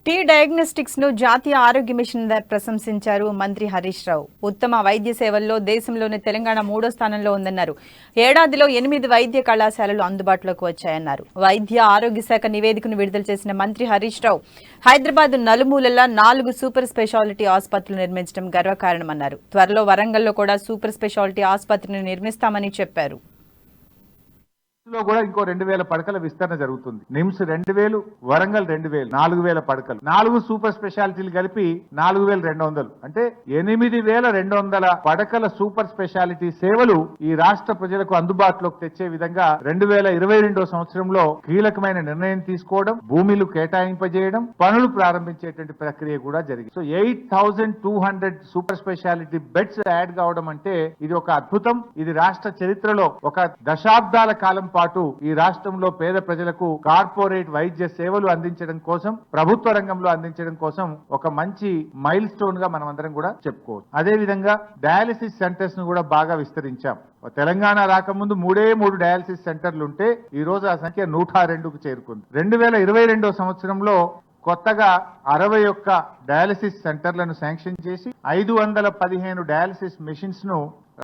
Tea diagnostics ను జాతీయ ఆరోగ్య మిషన్ ప్రశంసించారు మంత్రి హరీష్ రావు. ఉత్తమ వైద్య సేవల్లో దేశంలోనే తెలంగాణ 3వ స్థానంలో ఉందన్నారు. ఏడాదిలో 8 వైద్య కళాశాలలు అందుబాటులోకి వచ్చాయన్నారు. వైద్య ఆరోగ్య శాఖ నివేదికను విడుదల చేసిన మంత్రి హరీష్ రావు హైదరాబాద్ నలుమూలలా 4 సూపర్ స్పెషాలిటీ ఆసుపత్రులు నిర్మించడం గర్వకారణమన్నారు. త్వరలో వరంగల్లో కూడా సూపర్ స్పెషాలిటీ ఆసుపత్రిని నిర్మిస్తామని చెప్పారు. లో కూడా ఇంకో 2000 పడకల విస్తరణ జరుగుతుంది. నిమ్స్ 2000, వరంగల్ 2000, 4000 పడకలు. 4 సూపర్ స్పెషాలిటీలు కలిపి 4200, అంటే 8200 పడకల సూపర్ స్పెషాలిటీ సేవలు ఈ రాష్ట్ర ప్రజలకు అందుబాటులోకి తెచ్చే విధంగా 2022 సంవత్సరంలో కీలకమైన నిర్ణయం తీసుకోవడం, భూమిలు కేటాయింపజేయడం, పనులు ప్రారంభించేటువంటి ప్రక్రియ కూడా జరిగింది. So 8200 super speciality beds add కావడం అంటే ఇది ఒక అద్భుతం. ఇది రాష్ట్ర చరిత్రలో ఒక దశాబ్దాల కాలం పాటు ఈ రాష్ట్రంలో పేద ప్రజలకు కార్పొరేట్ వైద్య సేవలు అందించడం కోసం, ప్రభుత్వ రంగంలో అందించడం కోసం ఒక మంచి మైల్ స్టోన్ గా మనం అందరం కూడా చెప్పుకోవచ్చు. అదే విధంగా డయాలసిస్ సెంటర్స్ ను కూడా బాగా విస్తరించాం. తెలంగాణ రాకముందు 3 డయాలసిస్ సెంటర్లు ఉంటే ఈ రోజు ఆ సంఖ్య 102కు చేరుకుంది. 2022 సంవత్సరంలో కొత్తగా 61 డయాలసిస్ సెంటర్లను శాంక్షన్ చేసి 515 డయాలసిస్ మెషిన్స్ ను